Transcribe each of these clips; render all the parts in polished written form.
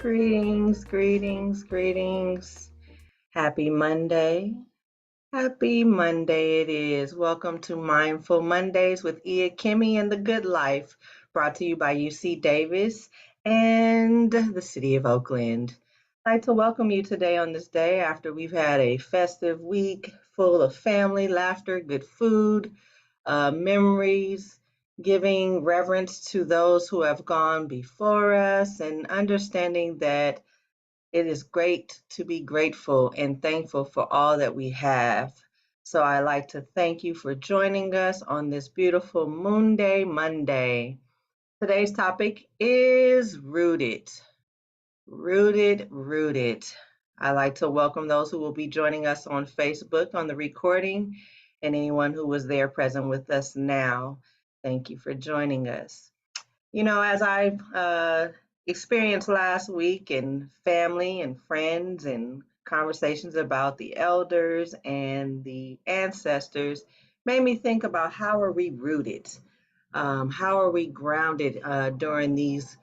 Greetings, greetings, greetings. Happy Monday. Happy Monday it is. Welcome to Mindful Mondays with Iya Kemi and the Good Life, brought to you by UC Davis and the City of Oakland. I'd like to welcome you today on this day after we've had a festive week full of family, laughter, good food, memories, giving reverence to those who have gone before us, and understanding that it is great to be grateful and thankful for all that we have. So I like to thank you for joining us on this beautiful Moon Day Monday. Today's topic is rooted. Rooted, rooted. I like to welcome those who will be joining us on Facebook on the recording and anyone who was there present with us now. Thank you for joining us. As I've experienced last week in family and friends and conversations about the elders and the ancestors, made me think about how are we rooted? How are we grounded during these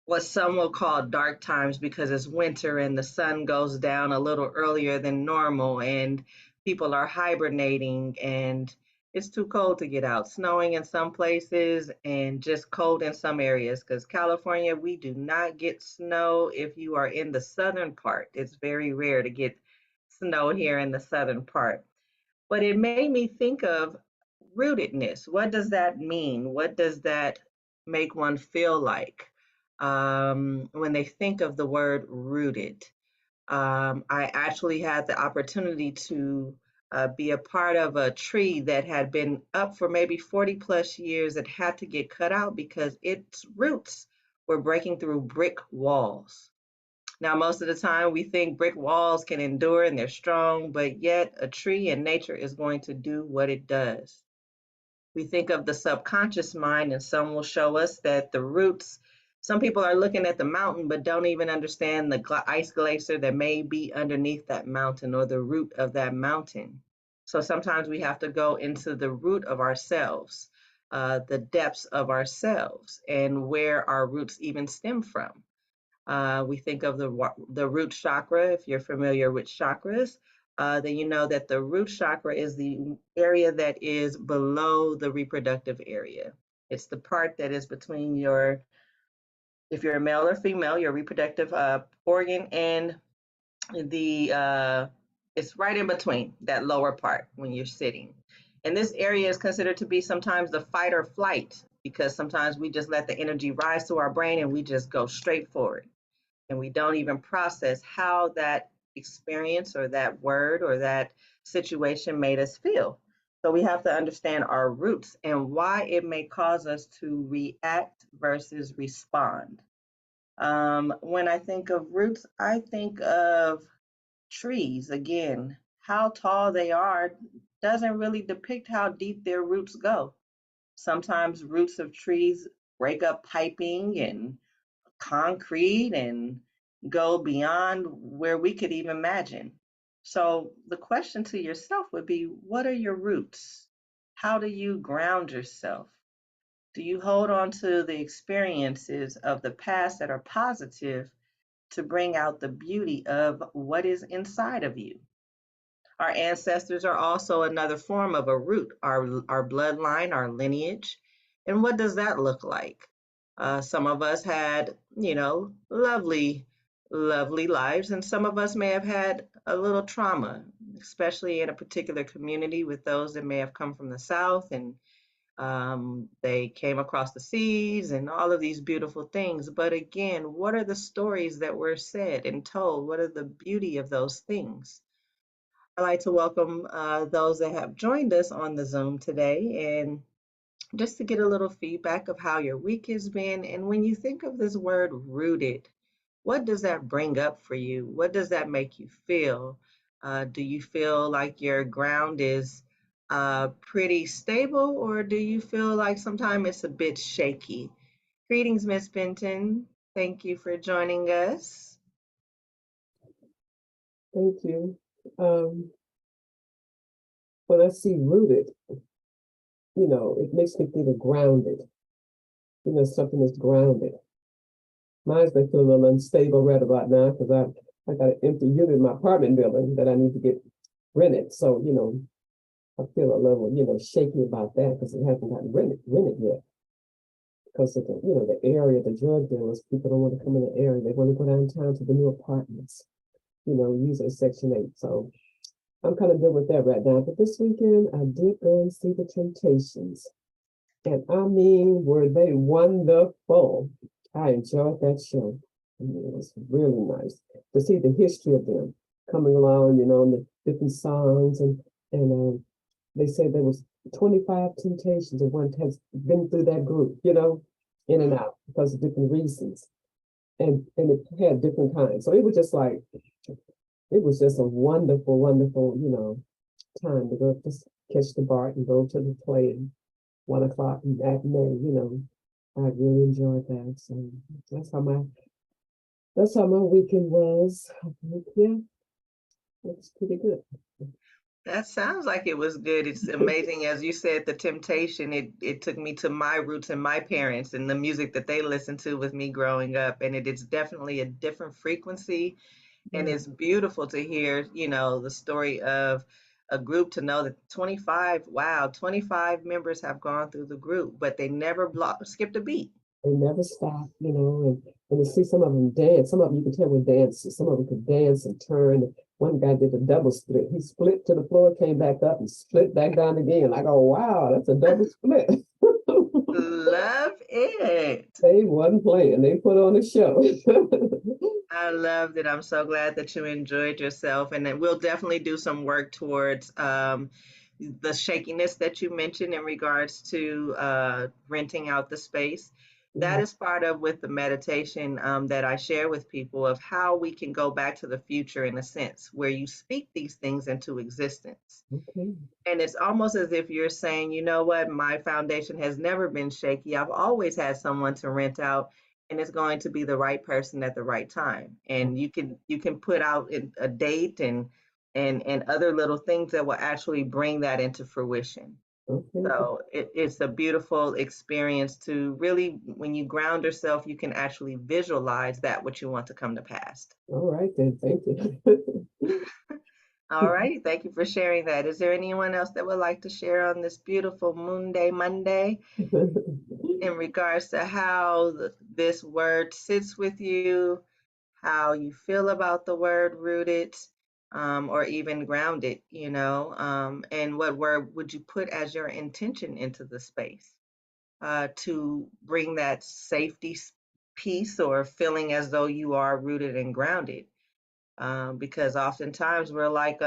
what some will call dark times because it's winter and the sun goes down a little earlier than normal and people are hibernating and it's too cold to get out, snowing in some places and just cold in some areas because California, we do not get snow if you are in the southern part. It's very rare to get snow here in the southern part. But it made me think of rootedness. What does that mean? What does that make one feel like when they think of the word rooted? I actually had the opportunity to be a part of a tree that had been up for maybe 40 plus years that had to get cut out because its roots were breaking through brick walls. Now, most of the time we think brick walls can endure and they're strong, but yet a tree in nature is going to do what it does. We think of the subconscious mind, and some will show us that the roots, some people are looking at the mountain, but don't even understand the ice glacier that may be underneath that mountain or the root of that mountain. So sometimes we have to go into the root of ourselves, the depths of ourselves, and where our roots even stem from. We think of the root chakra. If you're familiar with chakras, then you know that the root chakra is the area that is below the reproductive area. It's the part that is between if you're a male or female, your reproductive organ and the it's right in between that lower part when you're sitting. And this area is considered to be sometimes the fight or flight because sometimes we just let the energy rise to our brain and we just go straight forward and we don't even process how that experience or that word or that situation made us feel. So we have to understand our roots and why it may cause us to react versus respond. When I think of roots, I think of trees again. How tall they are doesn't really depict how deep their roots go. Sometimes roots of trees break up piping and concrete and go beyond where we could even imagine. So the question to yourself would be, what are your roots? How do you ground yourself? Do you hold on to the experiences of the past that are positive to bring out the beauty of what is inside of you? Our ancestors are also another form of a root, our bloodline, our lineage. And what does that look like? Some of us had, lovely, lovely lives, and some of us may have had a little trauma, especially in a particular community with those that may have come from the South and they came across the seas and all of these beautiful things. But again, what are the stories that were said and told? What are the beauty of those things? I'd like to welcome those that have joined us on the Zoom today and just to get a little feedback of how your week has been. And when you think of this word rooted, what does that bring up for you? What does that make you feel? Do you feel like your ground is pretty stable, or do you feel like sometimes it's a bit shaky? Greetings, Miss Benton. Thank you for joining us. Thank you. When I see rooted, it makes me think of grounded. Something that's grounded. Mine's been feeling a little unstable right about now because I got an empty unit in my apartment building that I need to get rented. So, I feel a little, shaky about that because it hasn't gotten rented yet. Because of the area, the drug dealers, people don't want to come in the area. They want to go downtown to the new apartments, usually Section 8. So I'm kind of good with that right now. But this weekend, I did go and see the Temptations. And I mean, were they wonderful? I enjoyed that show. I mean, it was really nice to see the history of them coming along, and the different songs. And they said there was 25 temptations, and one has been through that group, in and out because of different reasons. And it had different kinds. So it was just a wonderful, wonderful, time to go just catch the BART and go to the play at 1 o'clock matinee. I really enjoyed that. So that's how my weekend was. Yeah, it was pretty good. That sounds like it was good. It's amazing. As you said, the temptation, it took me to my roots and my parents and the music that they listened to with me growing up. And it is definitely a different frequency. And Yeah, it's beautiful to hear, the story of a group, to know that 25, wow, 25 members have gone through the group, but they never skipped a beat. they never stopped, and to see some of them dance. Some of them you could tell were dancers. Some of them could dance and turn. One guy did a double split. He split to the floor, came back up, and split back down again. I go, wow, that's a double split. Love it. They wasn't playing. They put on a show. I loved it. I'm so glad that you enjoyed yourself, and then we'll definitely do some work towards the shakiness that you mentioned in regards to renting out the space. That Yeah, is part of with the meditation that I share with people of how we can go back to the future in a sense where you speak these things into existence. okay. And it's almost as if you're saying, you know what, my foundation has never been shaky. I've always had someone to rent out, and it's going to be the right person at the right time. And you can put out a date and other little things that will actually bring that into fruition. Okay. So it's a beautiful experience to really, when you ground yourself, you can actually visualize that what you want to come to pass. All right then. Thank you. All right, thank you for sharing that. Is there anyone else that would like to share on this beautiful Moon Day Monday in regards to how this word sits with you, how you feel about the word rooted, or even grounded, and what word would you put as your intention into the space to bring that safety piece or feeling as though you are rooted and grounded? Because oftentimes we're like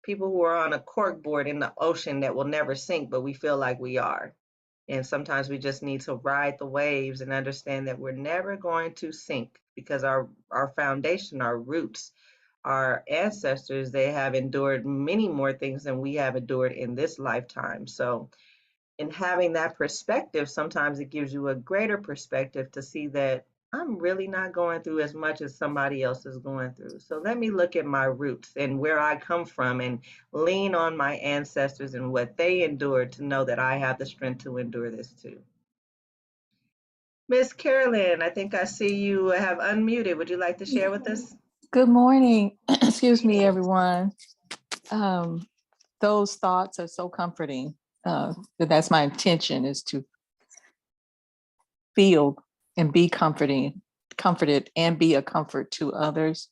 people who are on a cork board in the ocean that will never sink, but we feel like we are. And sometimes we just need to ride the waves and understand that we're never going to sink because our foundation, our roots, our ancestors, they have endured many more things than we have endured in this lifetime. So in having that perspective, sometimes it gives you a greater perspective to see that I'm really not going through as much as somebody else is going through. So let me look at my roots and where I come from and lean on my ancestors and what they endured to know that I have the strength to endure this too. Miss Carolyn, I think I see you have unmuted. Would you like to share with us? Good morning. Excuse me, everyone. Um, those thoughts are so comforting. That's my intention, is to feel and be comforted and be a comfort to others.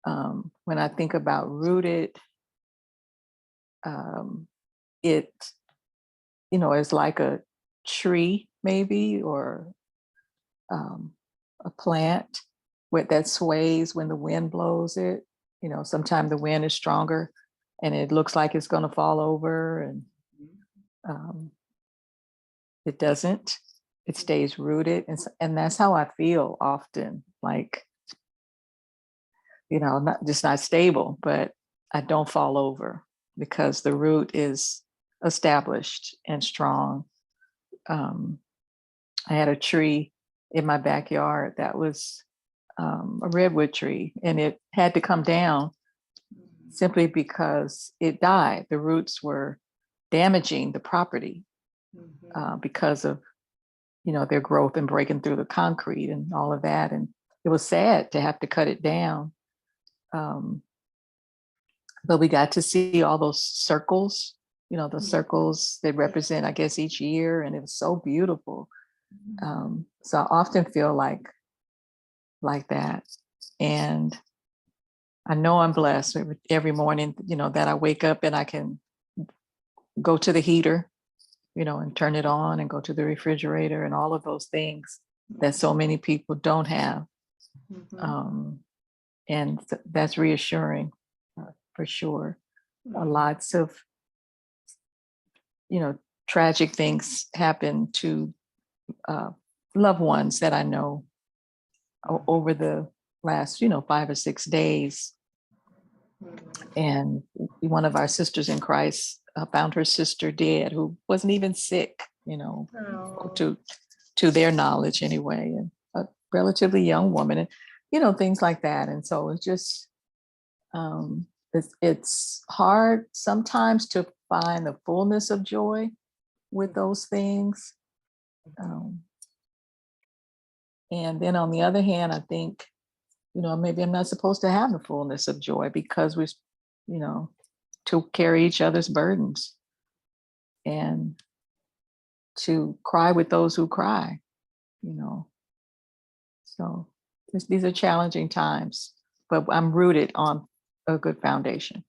When I think about rooted, it, is like a tree maybe, or a plant that sways when the wind blows it. Sometimes the wind is stronger and it looks like it's going to fall over, and um, it doesn't. It stays rooted, and that's how I feel often. Like, not stable, but I don't fall over because the root is established and strong. I had a tree in my backyard that was a redwood tree, and it had to come down simply because it died. The roots were damaging the property Mhm. because of their growth and breaking through the concrete and all of that. And it was sad to have to cut it down. But we got to see all those circles, the circles they represent, I guess, each year. And it was so beautiful. So I often feel like that. And I know I'm blessed every morning, that I wake up and I can go to the heater, and turn it on and go to the refrigerator and all of those things that so many people don't have. And that's reassuring for sure. Lots of, tragic things happen to loved ones that I know over the last, 5 or 6 days. And one of our sisters in Christ found her sister dead, who wasn't even sick, to their knowledge anyway, and a relatively young woman, and things like that. And so it's just it's hard sometimes to find the fullness of joy with those things. And then on the other hand, I think, maybe I'm not supposed to have the fullness of joy because we're, to carry each other's burdens and to cry with those who cry, So these are challenging times, but I'm rooted on a good foundation.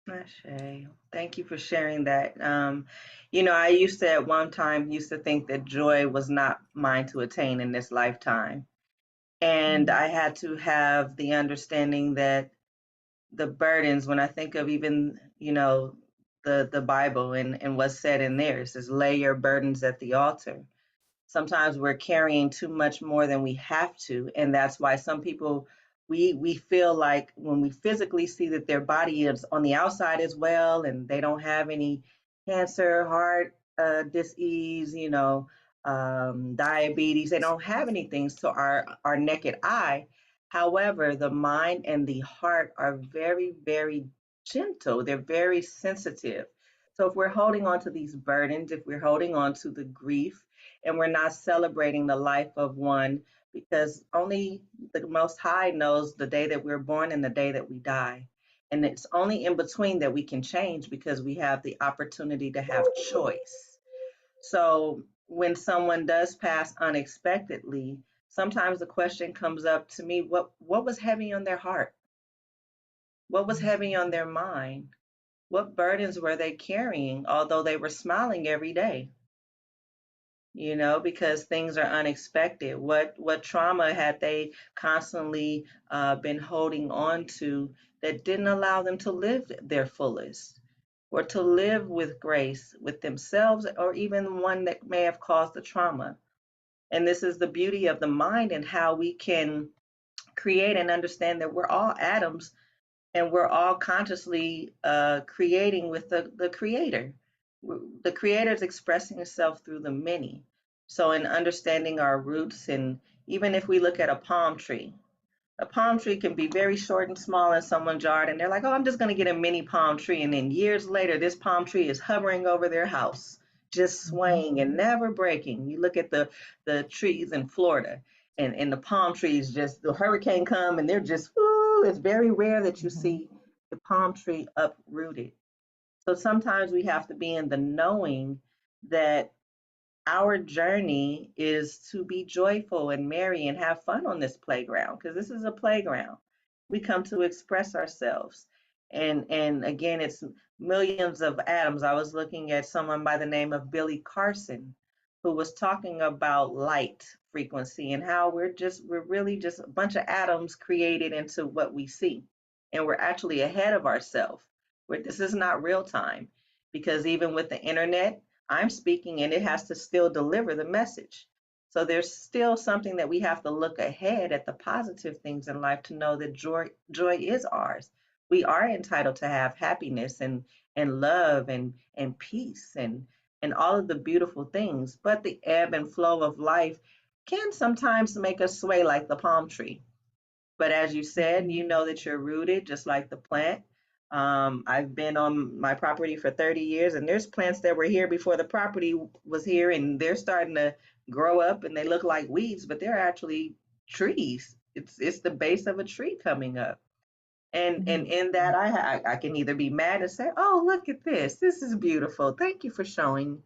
Ashe. Thank you for sharing that. I used to at one time think that joy was not mine to attain in this lifetime. And I had to have the understanding that the burdens, when I think of even, the Bible and what's said in there, it says, lay your burdens at the altar. Sometimes we're carrying too much more than we have to, and that's why some people, we feel like when we physically see that their body is on the outside as well, and they don't have any cancer, heart disease, diabetes, they don't have anything to our naked eye. However, the mind and the heart are very, very gentle, they're very sensitive. So if we're holding on to these burdens, if we're holding on to the grief, and we're not celebrating the life of one, because only the Most High knows the day that we're born and the day that we die. And it's only in between that we can change because we have the opportunity to have choice. So when someone does pass unexpectedly, sometimes the question comes up to me, what was heavy on their heart? What was heavy on their mind? What burdens were they carrying, although they were smiling every day? Because things are unexpected. What trauma had they constantly been holding on to that didn't allow them to live their fullest or to live with grace with themselves or even one that may have caused the trauma? And this is the beauty of the mind and how we can create and understand that we're all atoms and we're all consciously creating with the creator. The creator is expressing itself through the many. So in understanding our roots, and even if we look at a palm tree can be very short and small in someone's yard, and they're like, oh, I'm just going to get a mini palm tree. And then years later, this palm tree is hovering over their house, just swaying and never breaking. You look at the trees in Florida, and the palm trees, just the hurricane come and they're just, ooh, it's very rare that you see the palm tree uprooted. So sometimes we have to be in the knowing that our journey is to be joyful and merry and have fun on this playground, because this is a playground. We come to express ourselves. And again, it's millions of atoms. I was looking at someone by the name of Billy Carson, who was talking about light frequency and how we're really just a bunch of atoms created into what we see. And we're actually ahead of ourselves. Where this is not real time, because even with the internet, I'm speaking and it has to still deliver the message. So there's still something that we have to look ahead at the positive things in life to know that joy is ours. We are entitled to have happiness and love and peace and all of the beautiful things. But the ebb and flow of life can sometimes make us sway like the palm tree. But as you said, you know that you're rooted just like the plant. I've been on my property for 30 years, and there's plants that were here before the property was here, and they're starting to grow up, and they look like weeds, but they're actually trees. It's the base of a tree coming up. And in that, I can either be mad and say, "Oh, look at this. This is beautiful. Thank you for showing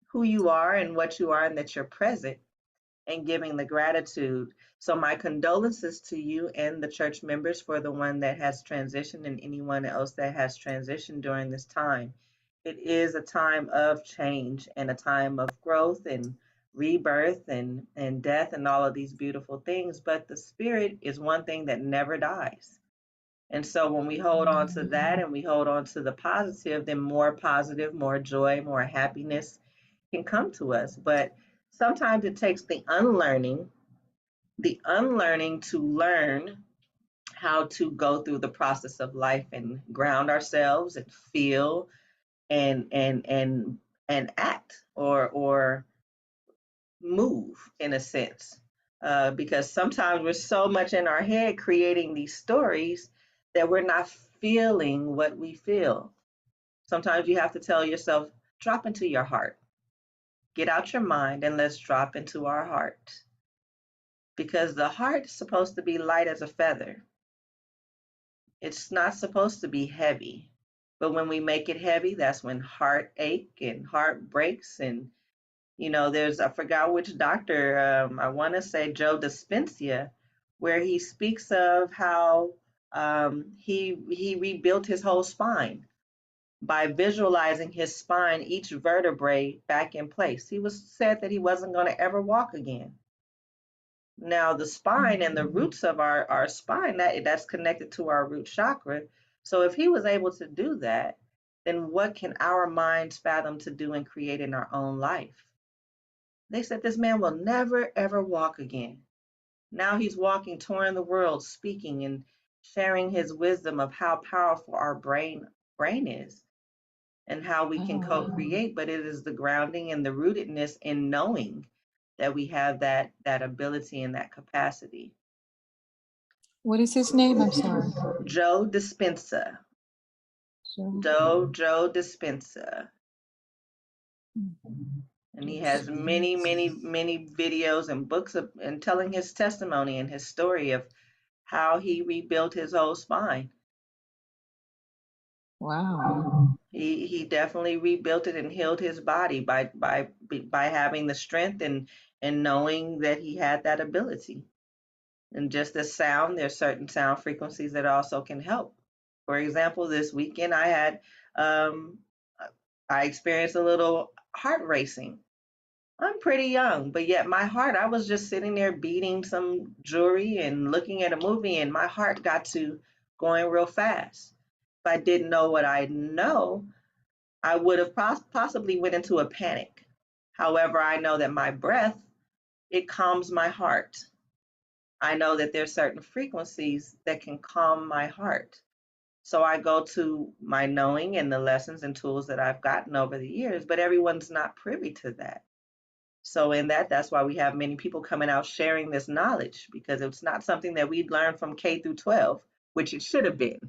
who you are and what you are, and that you're present." And giving the gratitude. So my condolences to you and the church members for the one that has transitioned and anyone else that has transitioned during this time. It is a time of change and a time of growth and rebirth and death and all of these beautiful things. But the spirit is one thing that never dies. And so when we hold on to that and we hold on to the positive, then more positive, more joy, more happiness can come to us. But sometimes it takes the unlearning to learn how to go through the process of life and ground ourselves and feel and act or move in a sense. Because sometimes we're so much in our head creating these stories that we're not feeling what we feel. Sometimes you have to tell yourself, drop into your heart. Get out your mind and let's drop into our heart. Because the heart is supposed to be light as a feather. It's not supposed to be heavy. But when we make it heavy, that's when heartache and heart breaks. And, I forgot which doctor, I want to say Joe Dispenza, where he speaks of how he rebuilt his whole spine by visualizing his spine, each vertebrae back in place. He was said that he wasn't going to ever walk again. Now, the spine and the roots of our spine, that's connected to our root chakra. So if he was able to do that, then what can our minds fathom to do and create in our own life? They said this man will never ever walk again. Now he's walking, touring the world, speaking and sharing his wisdom of how powerful our brain is and how we can Oh, co-create, but it is the grounding and the rootedness in knowing that we have that ability and that capacity. what is his name? I'm sorry. Joe Dispenza. Joe Joe Dispenza. And he has many, many, Dispenza. many videos and books and telling his testimony and his story of how he rebuilt his whole spine. Wow. He definitely rebuilt it and healed his body by having the strength and knowing that he had that ability. And just as sound, there's certain sound frequencies that also can help. For example, this weekend um, I experienced a little heart racing. I'm pretty young, but yet my heart, I was just sitting there beating some jewelry and looking at a movie, and my heart got to going real fast. If I didn't know what I know, I would have possibly went into a panic. However, I know that my breath, it calms my heart. I know that there's certain frequencies that can calm my heart. So I go to my knowing and the lessons and tools that I've gotten over the years, but everyone's not privy to that. So in that's why we have many people coming out sharing this knowledge because it's not something that we learned from K through 12, which it should have been.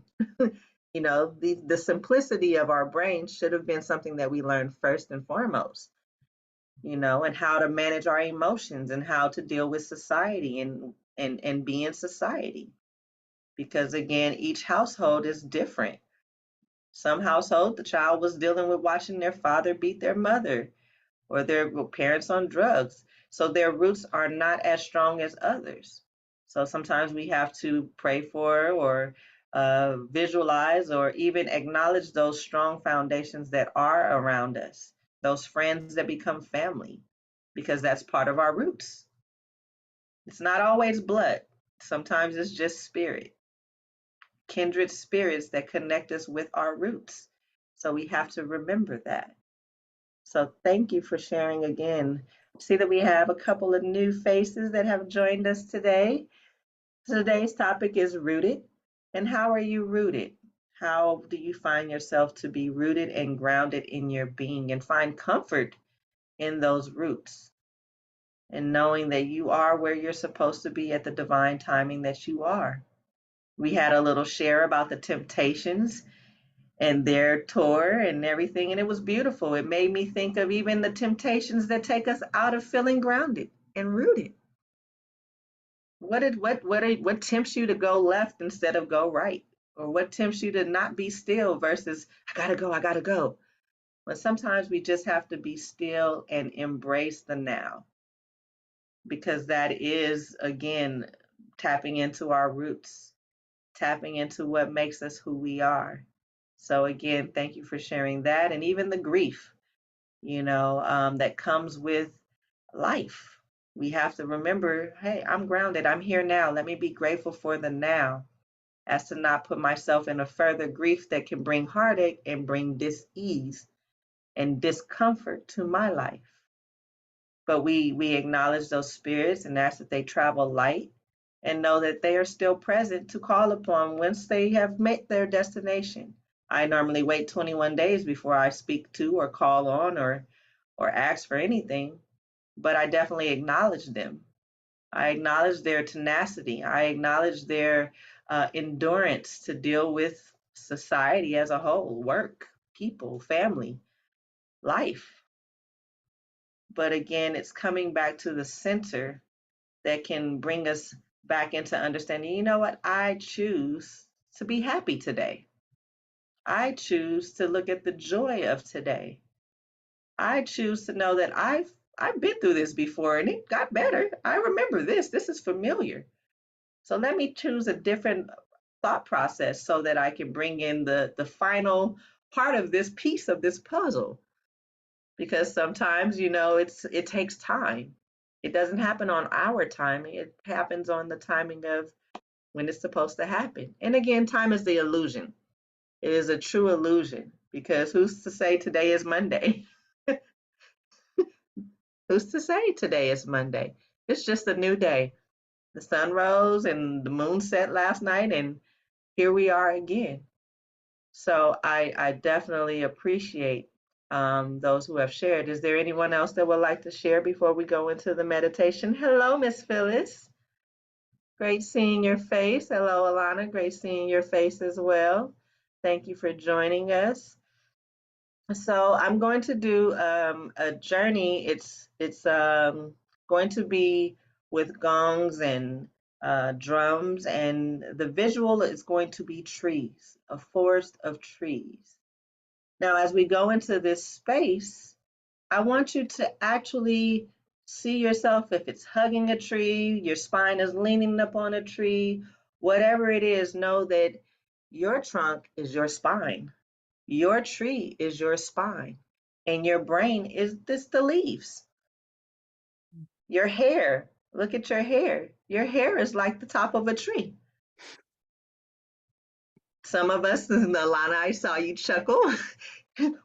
The simplicity of our brain should have been something that we learned first and foremost, and how to manage our emotions and how to deal with society and be in society. Because again, each household is different. Some household, the child was dealing with watching their father beat their mother or their parents on drugs. So their roots are not as strong as others. So sometimes we have to pray for or visualize or even acknowledge those strong foundations that are around us, those friends that become family, because that's part of our roots. It's not always blood. Sometimes it's just spirit, kindred spirits that connect us with our roots. So we have to remember that. So thank you for sharing again. See that we have a couple of new faces that have joined us today. Today's topic is rooted. And how are you rooted? How do you find yourself to be rooted and grounded in your being and find comfort in those roots and knowing that you are where you're supposed to be at the divine timing that you are? We had a little share about the temptations and their tour and everything, and it was beautiful. It made me think of even the temptations that take us out of feeling grounded and rooted. What tempts you to go left instead of go right? Or what tempts you to not be still versus I gotta go. But sometimes we just have to be still and embrace the now, because that is, again, tapping into our roots, tapping into what makes us who we are. So, again, thank you for sharing that. And even the grief, that comes with life. We have to remember, hey, I'm grounded. I'm here now. Let me be grateful for the now, as to not put myself in a further grief that can bring heartache and bring dis-ease and discomfort to my life. But we acknowledge those spirits and ask that they travel light and know that they are still present to call upon once they have met their destination. I normally wait 21 days before I speak to or call on or ask for anything, but I definitely acknowledge them. I acknowledge their tenacity. I acknowledge their endurance to deal with society as a whole, work, people, family, life. But again, it's coming back to the center that can bring us back into understanding, you know what? I choose to be happy today. I choose to look at the joy of today. I choose to know that I've been through this before and it got better. I remember this. This is familiar. So let me choose a different thought process so that I can bring in the final part of this piece of this puzzle. Because sometimes, it takes time. It doesn't happen on our timing. It happens on the timing of when it's supposed to happen. And again, time is the illusion. It is a true illusion, because who's to say today is Monday? Who's to say today is Monday? It's just a new day. The sun rose and the moon set last night, and here we are again. So I definitely appreciate those who have shared. Is there anyone else that would like to share before we go into the meditation? Hello, Miss Phyllis. Great seeing your face. Hello, Alana. Great seeing your face as well. Thank you for joining us. So I'm going to do a journey. It's going to be with gongs and drums, and the visual is going to be trees, a forest of trees. Now, as we go into this space, I want you to actually see yourself, if it's hugging a tree, your spine is leaning up on a tree, whatever it is, know that your trunk is your spine. Your tree is your spine, and your brain is the leaves. Your hair, look at your hair. Your hair is like the top of a tree. Some of us, Alana, I saw you chuckle,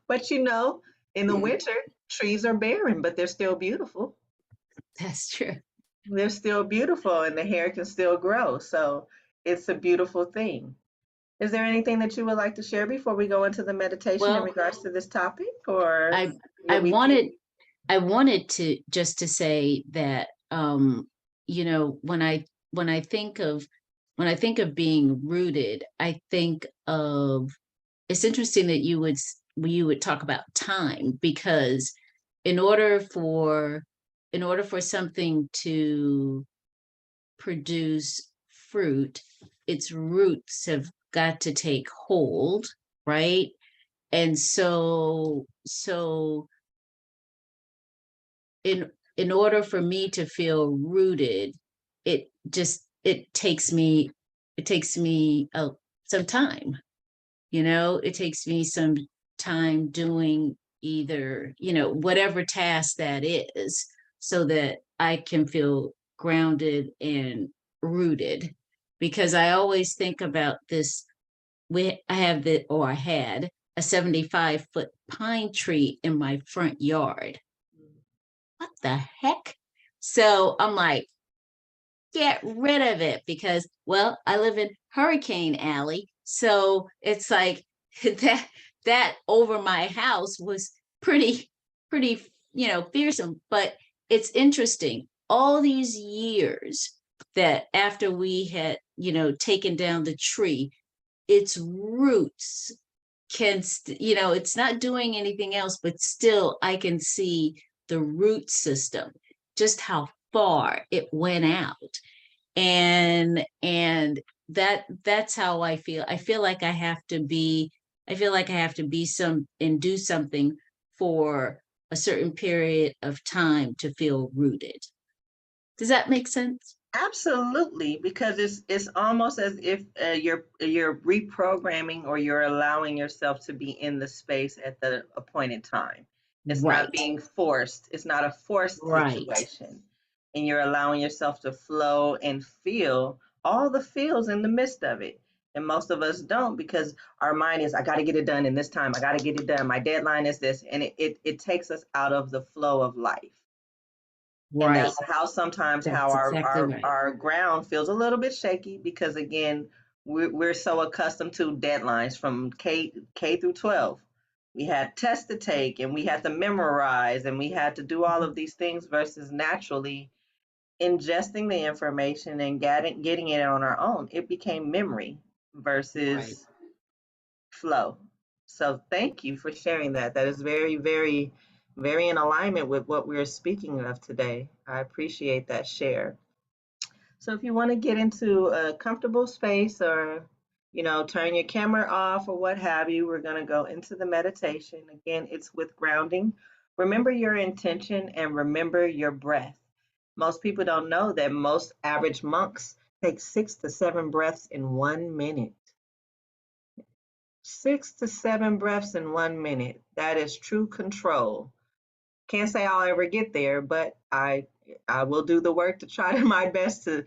but in the winter, trees are barren, but they're still beautiful. That's true. They're still beautiful, and the hair can still grow. So it's a beautiful thing. Is there anything that you would like to share before we go into the meditation in Well, regards to this topic, or I will we be? I wanted to just to say that when I think of being rooted, I think of, it's interesting that you would talk about time, because in order for something to produce fruit, its roots have got to take hold, right? And so in order for me to feel rooted, it takes me some time. It takes me some time doing either, whatever task that is, so that I can feel grounded and rooted. Because I always think about this. I had a 75-foot pine tree in my front yard. What the heck? So I'm like, get rid of it, because, well, I live in Hurricane Alley. So it's like that over my house was pretty, fearsome. But it's interesting. All these years that after we had, taken down the tree, its roots it's not doing anything else, but still I can see the root system, just how far it went out. And that's how I feel. I feel like I have to be some and do something for a certain period of time to feel rooted. Does that make sense? Absolutely, because it's almost as if you're reprogramming, or you're allowing yourself to be in the space at the appointed time. It's not Right, being forced. It's not a forced right, situation, and you're allowing yourself to flow and feel all the feels in the midst of it. And most of us don't, because our mind is, I got to get it done in this time. I got to get it done. My deadline is this, and it takes us out of the flow of life. And right. that's how sometimes how That's our exactly our right. our ground feels a little bit shaky, because again, we're so accustomed to deadlines from K through 12. We had tests to take, and we had to memorize, and we had to do all of these things, versus naturally ingesting the information and getting it on our own. It became memory Right. versus flow. So thank you for sharing that. That is very, very, very in alignment with what we're speaking of today. I appreciate that share. So if you want to get into a comfortable space, or turn your camera off or what have you, we're going to go into the meditation. Again, it's with grounding. Remember your intention and remember your breath. Most people don't know that most average monks take 6 to 7 breaths in 1 minute. 6 to 7 breaths in 1 minute. That is true control. Can't say I'll ever get there, but I will do the work to try my best to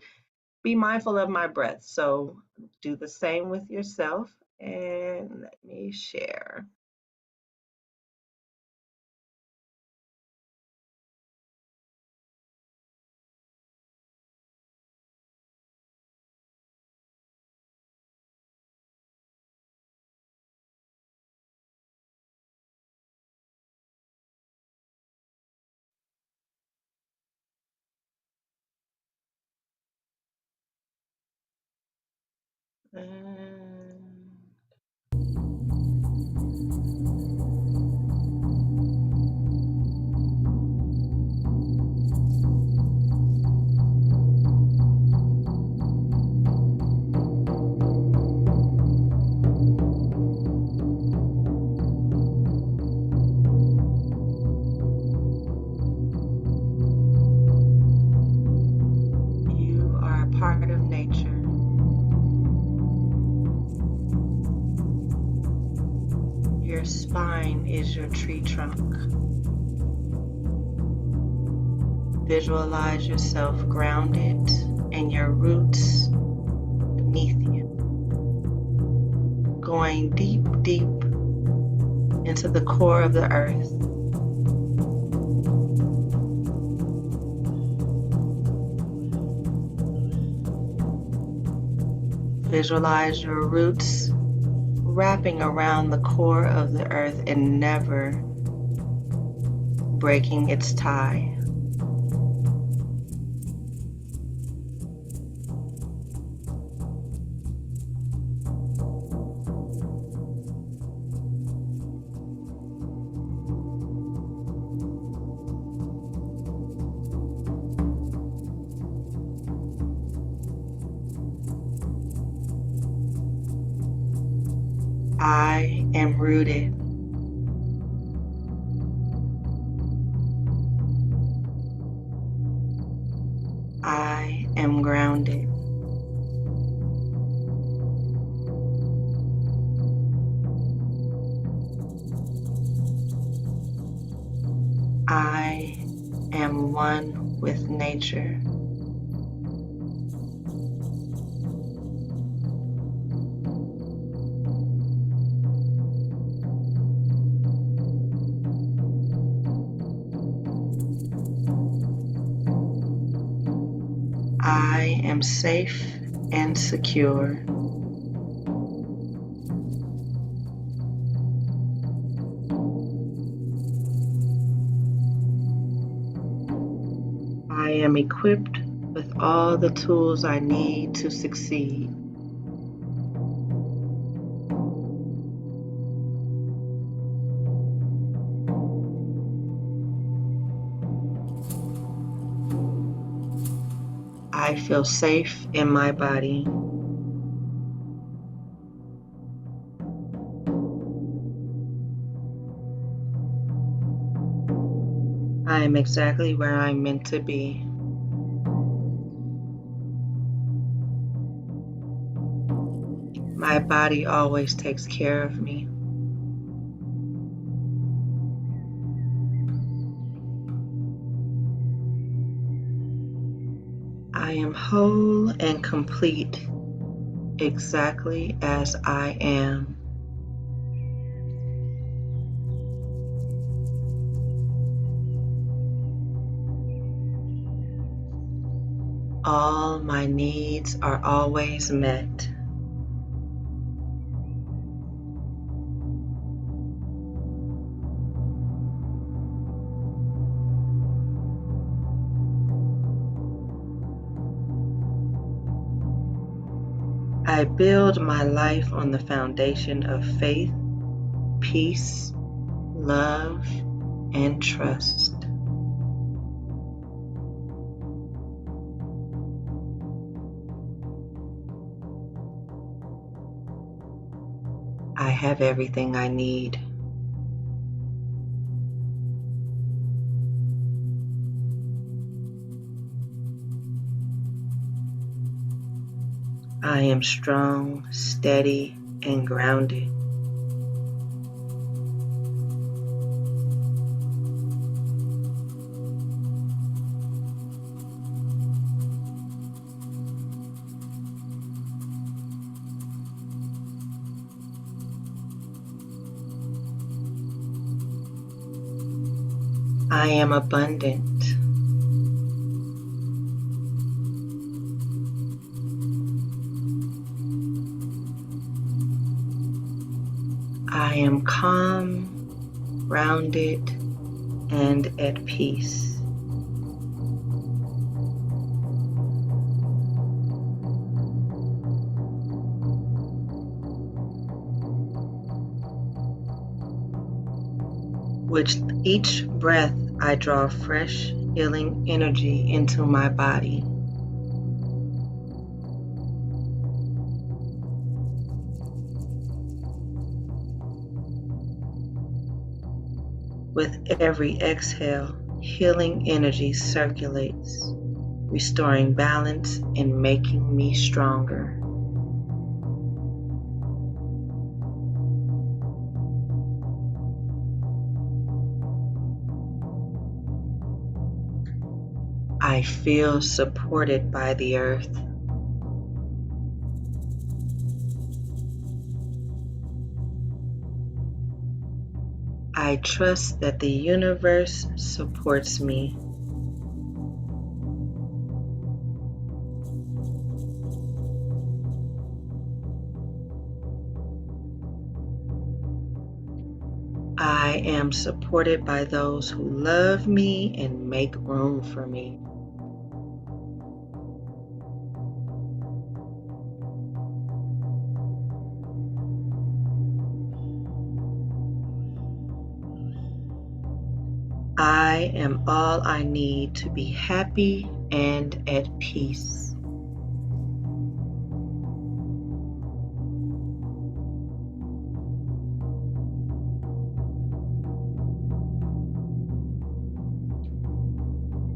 be mindful of my breath. So do the same with yourself. And let me share. And you are a part of nature. Your spine is your tree trunk. Visualize yourself grounded and your roots beneath you, going deep, deep into the core of the earth. Visualize your roots wrapping around the core of the earth and never breaking its tie. I am rooted. I am grounded. I am one with nature. I am safe and secure. I am equipped with all the tools I need to succeed. I feel safe in my body. I am exactly where I'm meant to be. My body always takes care of me. I am whole and complete exactly as I am. All my needs are always met. I build my life on the foundation of faith, peace, love, and trust. I have everything I need. I am strong, steady, and grounded. I am abundant. I am calm, grounded, and at peace. With each breath, I draw fresh, healing energy into my body. With every exhale, healing energy circulates, restoring balance and making me stronger. I feel supported by the earth. I trust that the universe supports me. I am supported by those who love me and make room for me. I am all I need to be happy and at peace.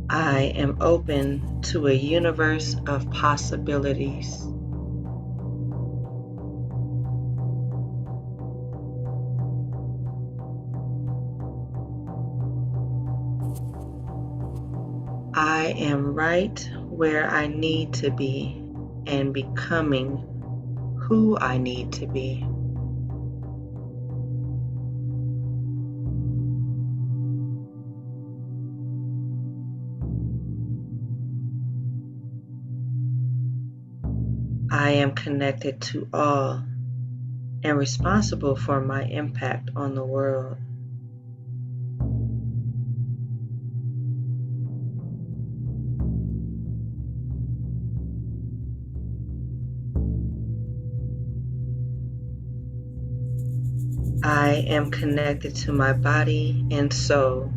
I am open to a universe of possibilities. I am right where I need to be and becoming who I need to be. I am connected to all and responsible for my impact on the world. I am connected to my body and soul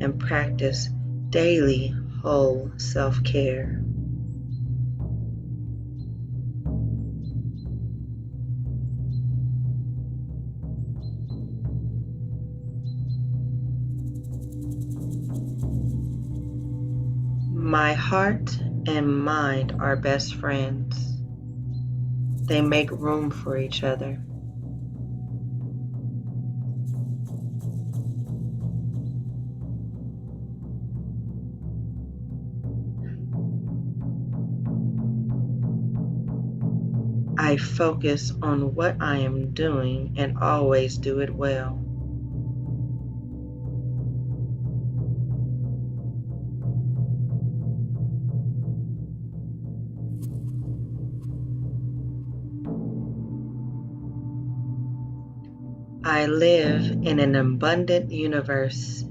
and practice daily whole self-care. My heart and mind are best friends. They make room for each other. I focus on what I am doing and always do it well. I live in an abundant universe,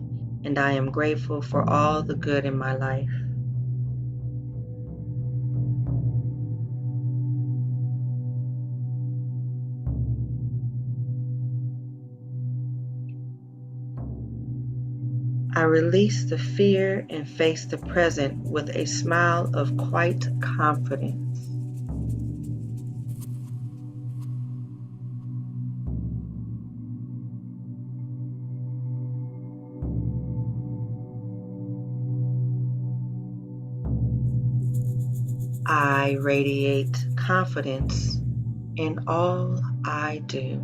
and I am grateful for all the good in my life. I release the fear and face the present with a smile of quiet confidence. I radiate confidence in all I do.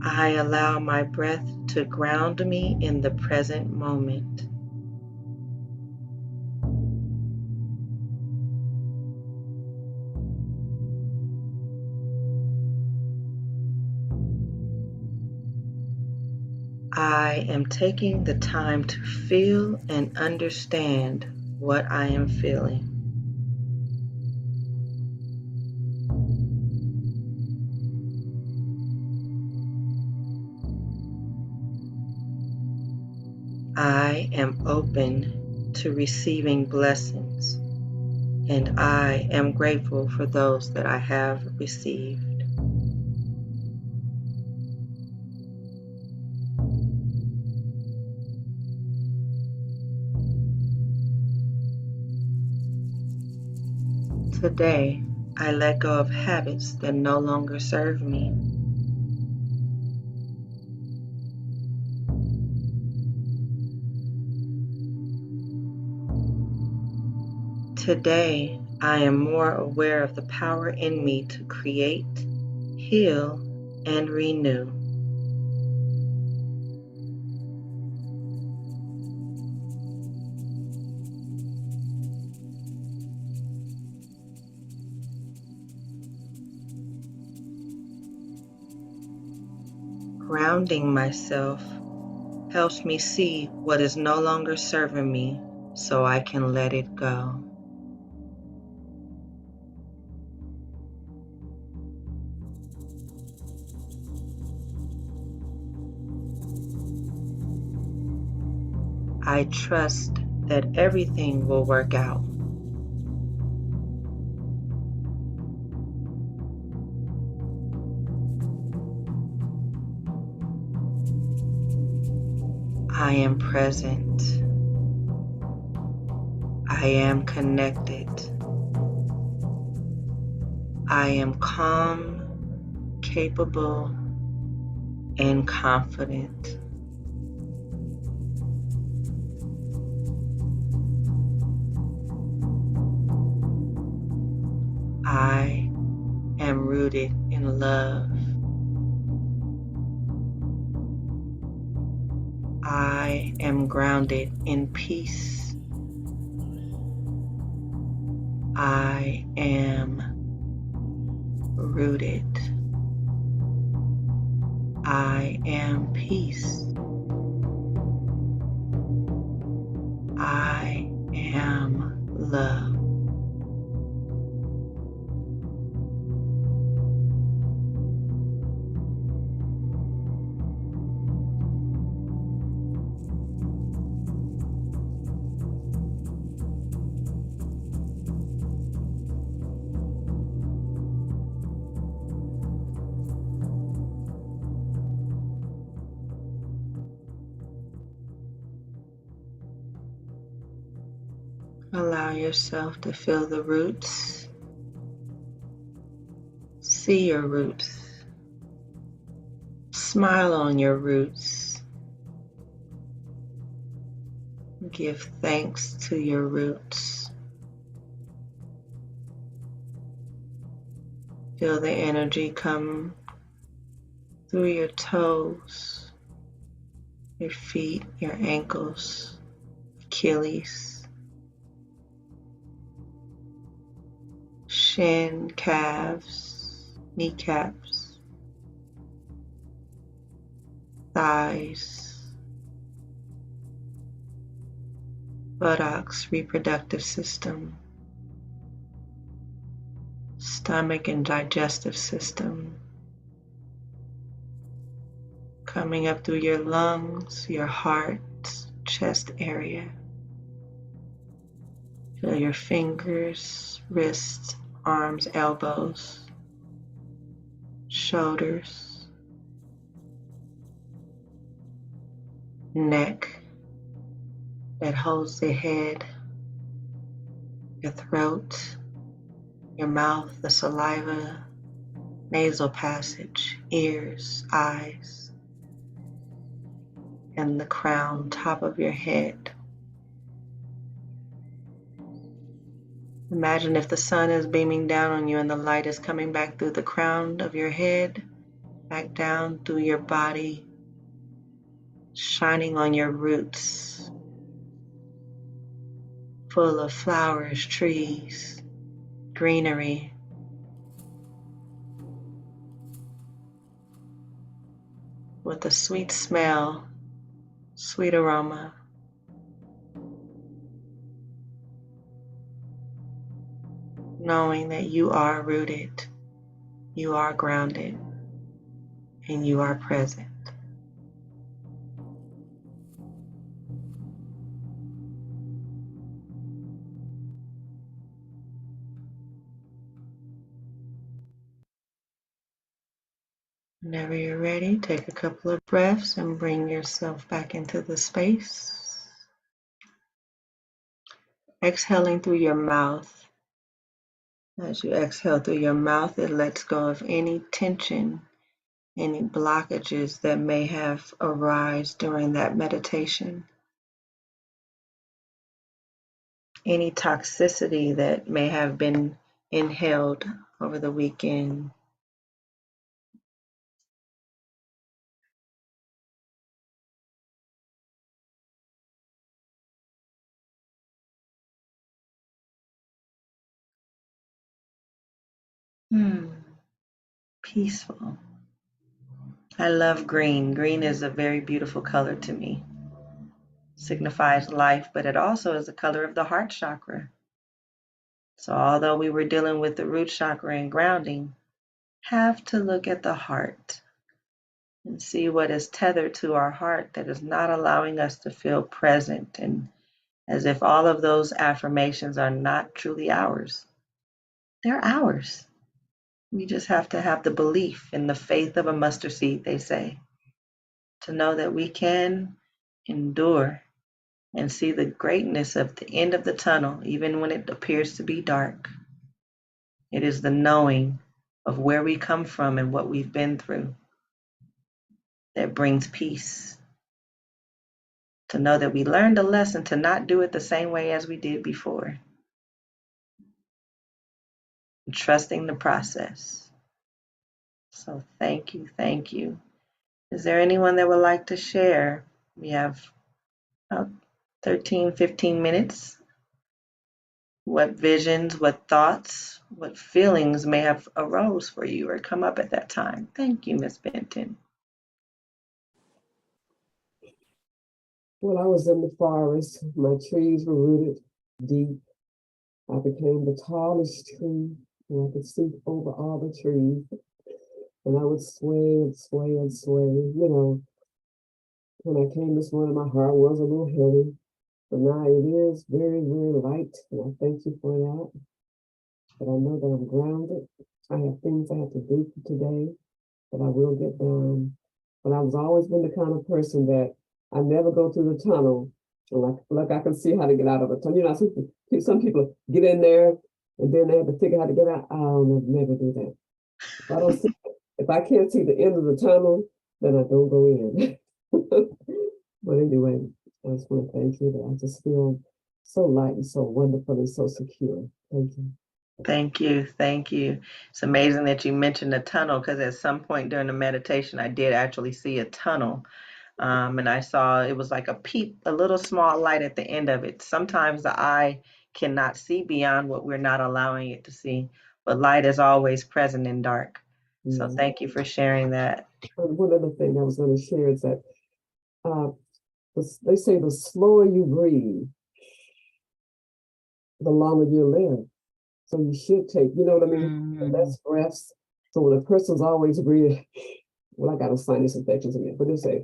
I allow my breath to ground me in the present moment. I am taking the time to feel and understand what I am feeling. I am open to receiving blessings, and I am grateful for those that I have received. Today, I let go of habits that no longer serve me. Today, I am more aware of the power in me to create, heal, and renew. Grounding myself helps me see what is no longer serving me so I can let it go. I trust that everything will work out. I am present. I am connected. I am calm, capable, and confident. I am rooted in love. I am grounded in peace. I am rooted. I am peace. I am love. Allow yourself to feel the roots. See your roots. Smile on your roots. Give thanks to your roots. Feel the energy come through your toes, your feet, your ankles, Achilles, shin, calves, kneecaps, thighs, buttocks, reproductive system, stomach and digestive system, coming up through your lungs, your heart, chest area. Feel your fingers, wrists, arms, elbows, shoulders, neck that holds the head, your throat, your mouth, the saliva, nasal passage, ears, eyes, and the crown, top of your head. Imagine if the sun is beaming down on you and the light is coming back through the crown of your head, back down through your body, shining on your roots, full of flowers, trees, greenery. With a sweet smell, sweet aroma. Knowing that you are rooted, you are grounded, and you are present. Whenever you're ready, take a couple of breaths and bring yourself back into the space. Exhaling through your mouth. As you exhale through your mouth, it lets go of any tension, any blockages that may have arisen during that meditation, any toxicity that may have been inhaled over the weekend. Peaceful. I love green. Green is a very beautiful color to me. Signifies life, but it also is the color of the heart chakra. So although we were dealing with the root chakra and grounding, have to look at the heart and see what is tethered to our heart that is not allowing us to feel present, and as if all of those affirmations are not truly ours. They're ours. We just have to have the belief and the faith of a mustard seed, they say, to know that we can endure and see the greatness of the end of the tunnel, even when it appears to be dark. It is the knowing of where we come from and what we've been through that brings peace. To know that we learned a lesson to not do it the same way as we did before. Trusting the process. So thank you, thank you. Is there anyone that would like to share? We have about 13, 15 minutes. What visions, what thoughts, what feelings may have arose for you or come up at that time? Thank you, Ms. Benton. Well, I was in the forest. My trees were rooted deep. I became the tallest tree, and I could see over all the trees. And I would sway and sway and sway. You know, when I came this morning, my heart was a little heavy, but now it is very, very light. And I thank you for that. But I know that I'm grounded. I have things I have to do for today that I will get done. But I've always been the kind of person that I never go through the tunnel. Like I can see how to get out of a tunnel. You know, some people get in there and then they have to figure out how to get out. I'll never do that. If I don't see, if I can't see the end of the tunnel, then I don't go in. But anyway, I just want to thank you. That I just feel so light and so wonderful and so secure. Thank you. Thank you. Thank you. It's amazing that you mentioned the tunnel because at some point during the meditation, I did actually see a tunnel. And I saw it was like a peep, a little small light at the end of it. Sometimes the eye cannot see beyond what we're not allowing it to see, but light is always present in dark. So Yeah. thank you for sharing that. And one other thing I was going to share is that uh, they say the slower you breathe, the longer you live. So you should take, you know what I mean? The less breaths. So when a person's always breathing, well, I got a sinus infections again, but they say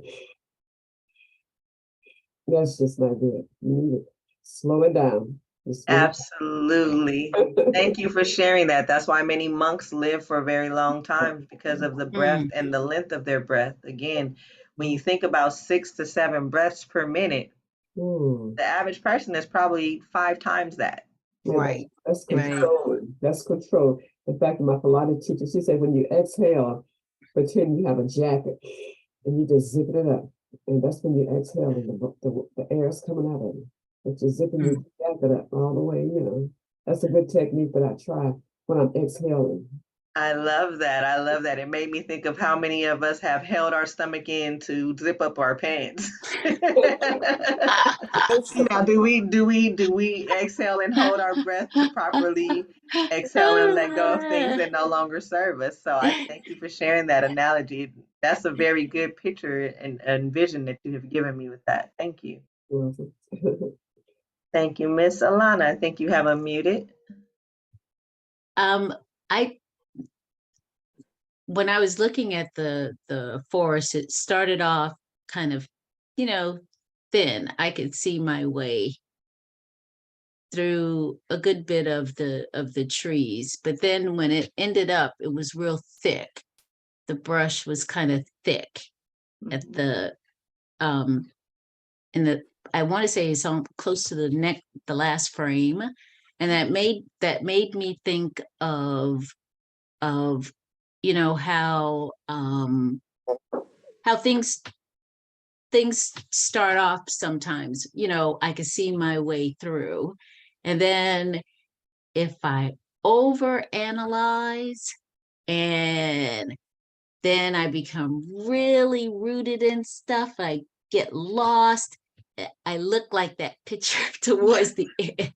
that's just not good. You need to slow it down. Just Absolutely. Thank you for sharing that. That's why many monks live for very long times because of the breath and the length of their breath. Again, when you think about 6 to 7 breaths per minute, the average person is probably 5 times that. Yeah, Right. that's Right. control. That's control. In fact, my Pilates teacher, she said, when you exhale, pretend you have a jacket and you just zip it up. And that's when you exhale and the air is coming out of you. But you're zipping your jacket up all the way, you know. That's a good technique that I try when I'm exhaling. I love that. I love that. It made me think of how many of us have held our stomach in to zip up our pants. Now, do we exhale and hold our breath to properly exhale and let go of things that no longer serve us? So I thank you for sharing that analogy. That's a very good picture and vision that you have given me with that. Thank you. Thank you, Miss Alana. I think you have unmuted. I when I was looking at the forest, it started off kind of, thin. I could see my way through a good bit of the trees, but then when it ended up, it was real thick. The brush was kind of thick at the in the I want to say it's on close to the neck, the last frame, and that made me think of how things start off sometimes. I can see my way through, and then if I overanalyze, and then I become really rooted in stuff, I get lost. I look like that picture towards the end,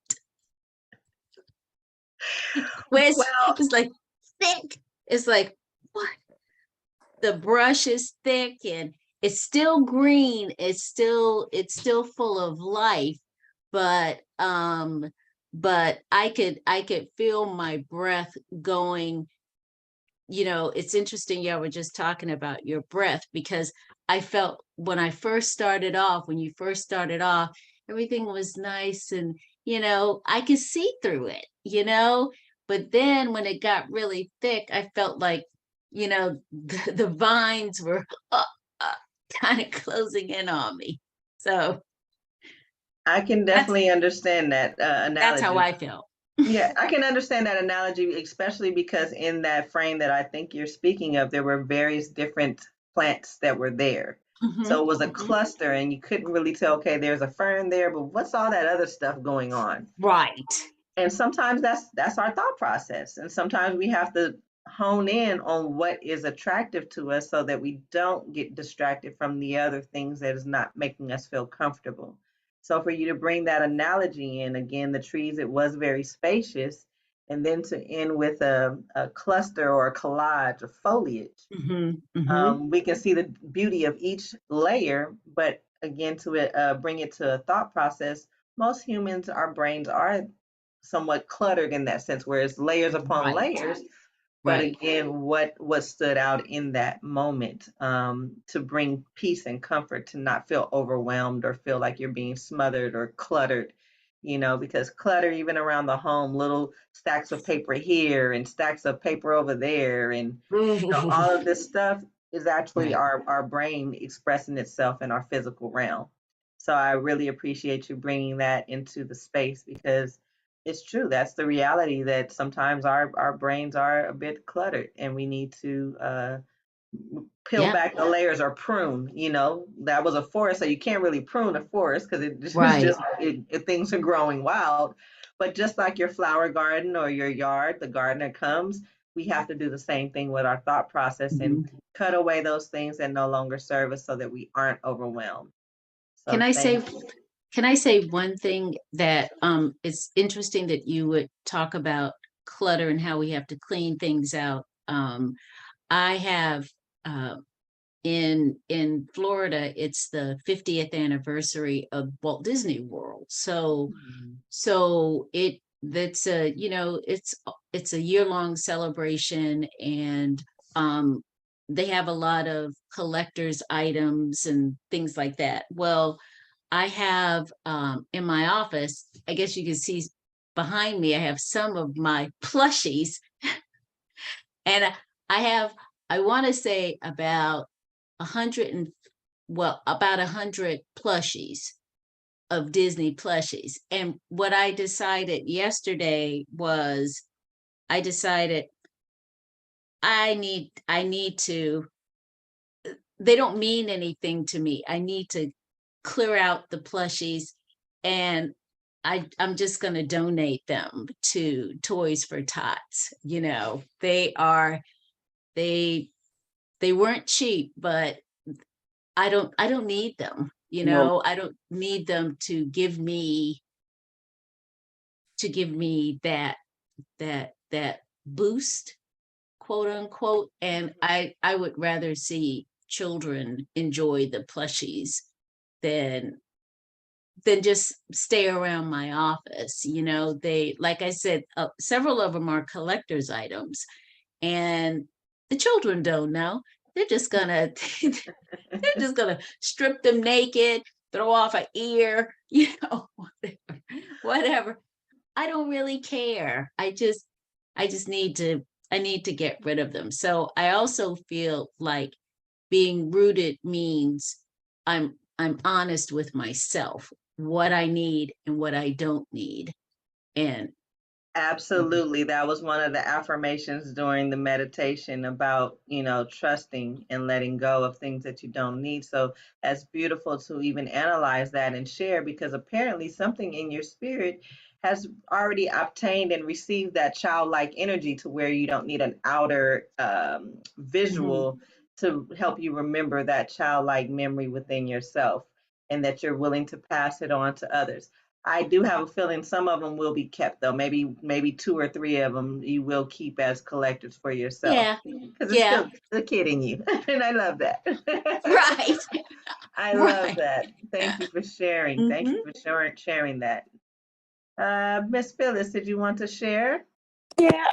where it's like thick. It's like, what? The brush is thick and it's still green. It's still full of life, but I could feel my breath going. It's interesting. Yeah, we're just talking about your breath, because I felt when you first started off, everything was nice, and I could see through it, but then when it got really thick, I felt like, the vines were kind of closing in on me. So I can definitely understand that analogy. that's how I felt. Yeah, I can understand that analogy, especially because in that frame that I think you're speaking of, there were various different plants that were there. So it was a cluster, and you couldn't really tell, okay, there's a fern there, but what's all that other stuff going on? Right. And sometimes that's our thought process. And sometimes we have to hone in on what is attractive to us so that we don't get distracted from the other things that is not making us feel comfortable. So for you to bring that analogy in, again, the trees, it was very spacious. And then to end with a cluster or a collage of foliage, we can see the beauty of each layer. But again, to bring it to a thought process, most humans, our brains are somewhat cluttered in that sense, where it's layers upon layers. But again, what stood out in that moment, to bring peace and comfort, to not feel overwhelmed or feel like you're being smothered or cluttered, because clutter, even around the home, little stacks of paper here and stacks of paper over there, and all of this stuff is actually our brain expressing itself in our physical realm. So I really appreciate you bringing that into the space, because It's true. That's the reality, that sometimes our brains are a bit cluttered and we need to peel Yep. back the layers or prune. That was a forest, so you can't really prune a forest because it's Right. just things are growing wild. But just like your flower garden or your yard, the gardener comes, we have to do the same thing with our thought process and Mhm. cut away those things that no longer serve us so that we aren't overwhelmed. Can So I thank say you. can I say one thing that it's interesting that you would talk about clutter and how we have to clean things out. I have uh, in Florida, it's the 50th anniversary of Walt Disney World. So that's a, it's a year-long celebration, and um they have a lot of collectors items and things like that. Well, I have in my office, I guess you can see behind me, I have some of my plushies, and I have, I want to say about 100 plushies of Disney plushies. And what I decided yesterday was, I decided I need to, they don't mean anything to me. I need to clear out the plushies, and I'm just going to donate them to Toys for Tots. They they weren't cheap, but I don't need them. No, I don't need them to give me that boost, quote unquote. And I would rather see children enjoy the plushies than just stay around my office. They, like I said, several of them are collector's items, and the children don't know. They're just gonna they're just gonna strip them naked, throw off an ear, whatever. I don't really care. I just need to get rid of them. So I also feel like being rooted means I'm honest with myself, what I need and what I don't need. And Absolutely. That was one of the affirmations during the meditation about, trusting and letting go of things that you don't need. So that's beautiful to even analyze that and share, because apparently something in your spirit has already obtained and received that childlike energy to where you don't need an outer Mhm. visual to help you remember that childlike memory within yourself, and that you're willing to pass it on to others. I do have a feeling some of them will be kept, though. Maybe two or three of them you will keep as collectors for yourself, Yeah, because it's yeah, still the kid in you, and I love that. right, I love right. that. Thank you for sharing. Thank you Hmm. for sharing that. Miss Phyllis, did you want to share? Yeah,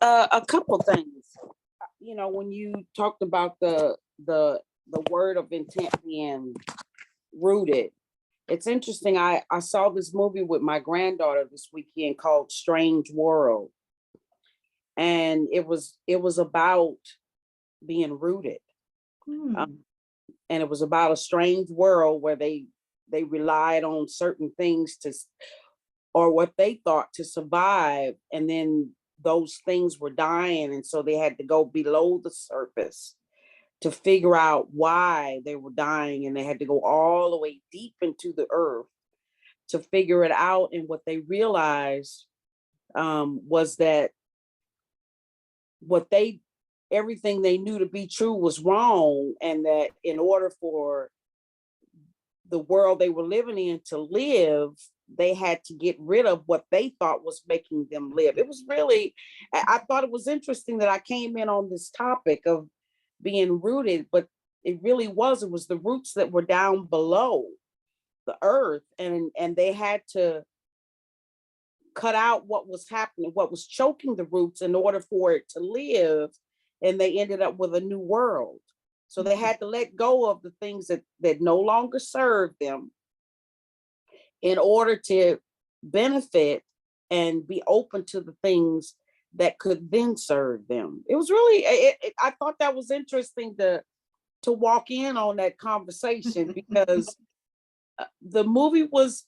a couple things. When you talked about the word of intent being rooted, it's interesting. I saw this movie with my granddaughter this weekend called Strange World, and it was about being rooted, um, Hmm. and it was about a strange world where they relied on certain things or what they thought to survive, and then those things were dying, and so they had to go below the surface to figure out why they were dying, and they had to go all the way deep into the earth to figure it out. And what they realized was that what they everything they knew to be true was wrong, and that in order for the world they were living in to live, they had to get rid of what they thought was making them live. It was really, I thought it was interesting that I came in on this topic of being rooted, but it was the roots that were down below the earth, and they had to cut out what was happening, what was choking the roots in order for it to live, and they ended up with a new world. So they had to let go of the things that no longer served them in order to benefit and be open to the things that could then serve them. It was really, I thought that was interesting to walk in on that conversation, because the movie was,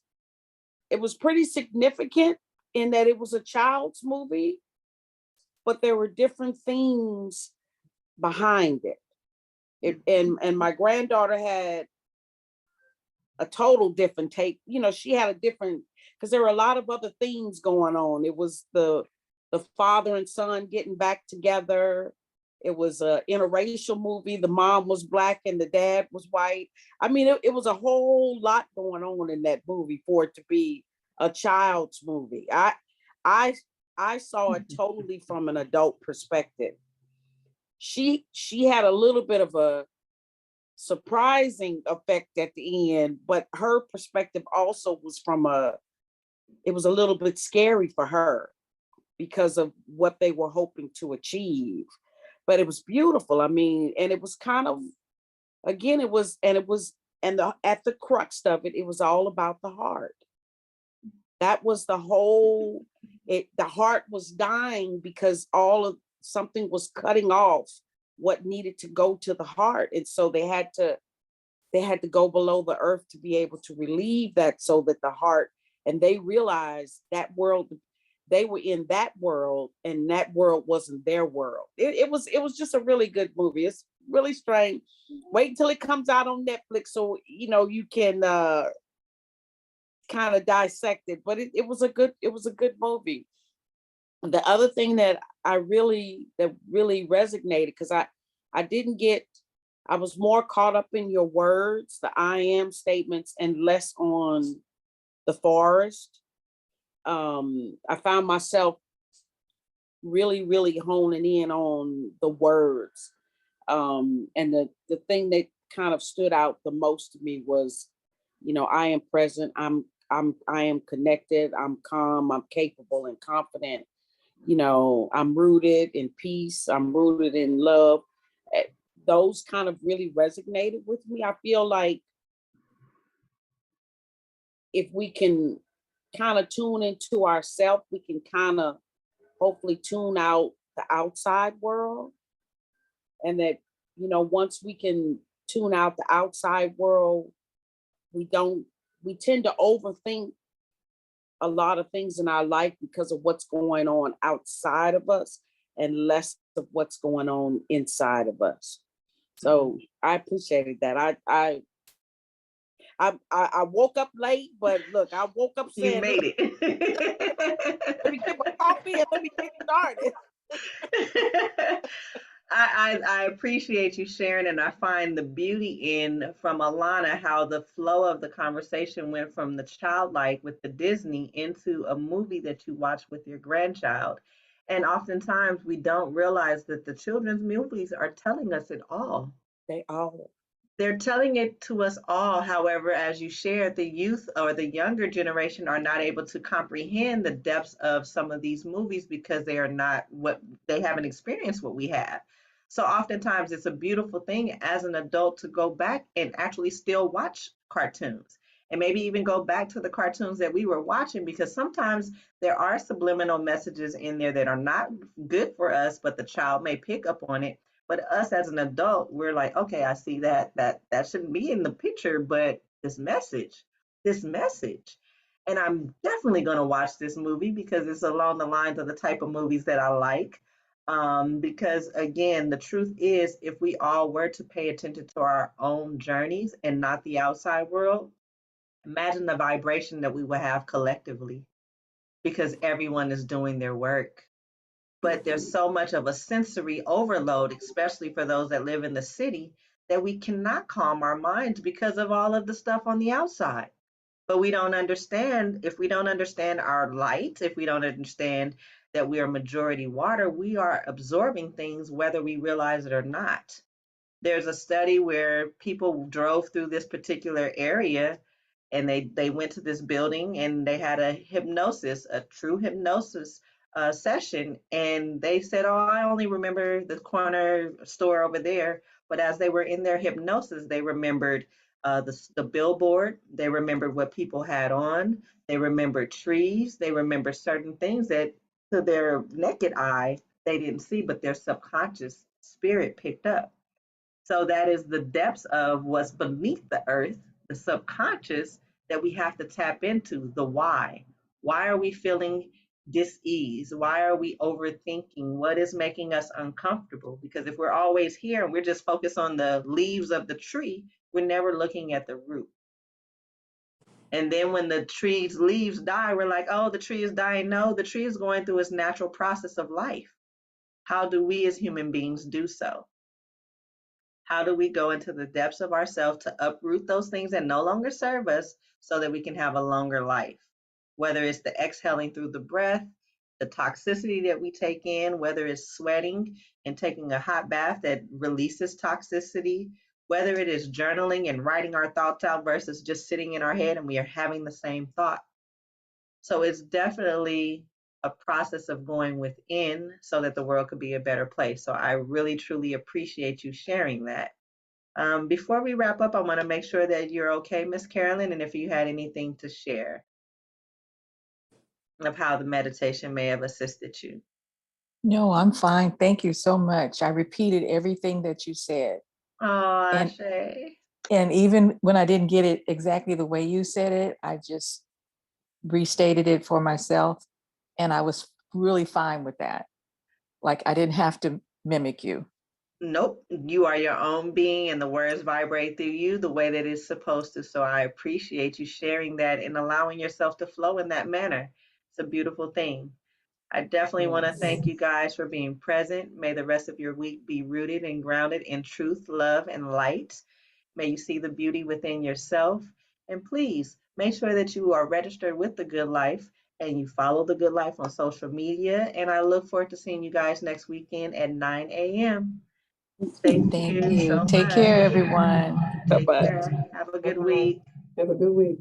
it was pretty significant, in that it was a child's movie, but there were different themes behind it. And my granddaughter had a total different take. You know, she had a different, because there were a lot of other themes going on. It was the father and son getting back together. It was a interracial movie. The mom was Black and the dad was white. I mean, it was a whole lot going on in that movie for it to be a child's movie. I saw it totally from an adult perspective. She had a little bit of a surprising effect at the end, but her perspective also was it was a little bit scary for her because of what they were hoping to achieve. But it was beautiful. I mean, and it was kind of, again, at the crux of it, it was all about the heart. That was the whole, the heart was dying because something was cutting off what needed to go to the heart. And so they had to go below the earth to be able to relieve that, so that the heart, and they realized that world, they were in that world and that world wasn't their world. It was just a really good movie. It's really strange. Wait until it comes out on Netflix so you can kind of dissect it. But it was a good movie. The other thing that really resonated, because I was more caught up in your words, the I am statements, and less on the forest. I found myself really, really honing in on the words. And the thing that kind of stood out the most to me was, I am present, I am connected, I'm calm, I'm capable and confident. I'm rooted in peace, I'm rooted in love. Those kind of really resonated with me. I feel like if we can kind of tune into ourselves, we can kind of hopefully tune out the outside world. And that, once we can tune out the outside world, we tend to overthink a lot of things in our life because of what's going on outside of us and less of what's going on inside of us. So I appreciated that. I woke up late, but look, I woke up saying, you made it. let me get my coffee and let me get started. I appreciate you sharing, and I find the beauty in, from Alana, how the flow of the conversation went from the childlike with the Disney into a movie that you watch with your grandchild. And oftentimes we don't realize that the children's movies are telling us it all. They all. They're telling it to us all. However, as you shared, the youth or the younger generation are not able to comprehend the depths of some of these movies because they haven't experienced what we have. So oftentimes it's a beautiful thing as an adult to go back and actually still watch cartoons, and maybe even go back to the cartoons that we were watching, because sometimes there are subliminal messages in there that are not good for us, but the child may pick up on it. But us as an adult, we're like, okay, I see that shouldn't be in the picture, but this message. And I'm definitely going to watch this movie because it's along the lines of the type of movies that I like. Because again, the truth is, if we all were to pay attention to our own journeys and not the outside world, imagine the vibration that we would have collectively, because everyone is doing their work. But there's so much of a sensory overload, especially for those that live in the city, that we cannot calm our minds because of all of the stuff on the outside. But we don't understand, if we don't understand our light, if we don't understand that we are majority water, we are absorbing things whether we realize it or not. There's a study where people drove through this particular area, and they went to this building and they had a true hypnosis session, and they said, oh, I only remember the corner store over there. But as they were in their hypnosis, they remembered the billboard, they remembered what people had on, they remembered trees, they remembered certain things that to their naked eye they didn't see, but their subconscious spirit picked up. So that is the depths of what's beneath the earth, the subconscious, that we have to tap into, the why. Why are we feeling dis-ease? Why are we overthinking? What is making us uncomfortable? Because if we're always here and we're just focused on the leaves of the tree, we're never looking at the root. And then when the tree's leaves die, we're like, oh, the tree is dying. No, the tree is going through its natural process of life. How do we as human beings do so? How do we go into the depths of ourselves to uproot those things that no longer serve us so that we can have a longer life? Whether it's the exhaling through the breath, the toxicity that we take in, whether it's sweating and taking a hot bath that releases toxicity, whether it is journaling and writing our thoughts out versus just sitting in our head and we are having the same thought. So it's definitely a process of going within so that the world could be a better place. So I really, truly appreciate you sharing that. Before we wrap up, I want to make sure that you're okay, Miss Carolyn, and if you had anything to share of how the meditation may have assisted you. No, I'm fine. Thank you so much. I repeated everything that you said. Oh, And Ashe. and even when I didn't get it exactly the way you said it, I just restated it for myself. And I was really fine with that. Like I didn't have to mimic you. Nope, you are your own being and the words vibrate through you the way that it's supposed to. So I appreciate you sharing that and allowing yourself to flow in that manner. It's a beautiful thing. I definitely want to Yes. thank you guys for being present. May the rest of your week be rooted and grounded in truth, love, and light. May you see the beauty within yourself. And please make sure that you are registered with The Good Life and you follow The Good Life on social media. And I look forward to seeing you guys next weekend at 9 a.m. Thank Thank you you. so Take much. care, everyone. Take Bye-bye. care. Have a good Bye-bye. week. Have a good week.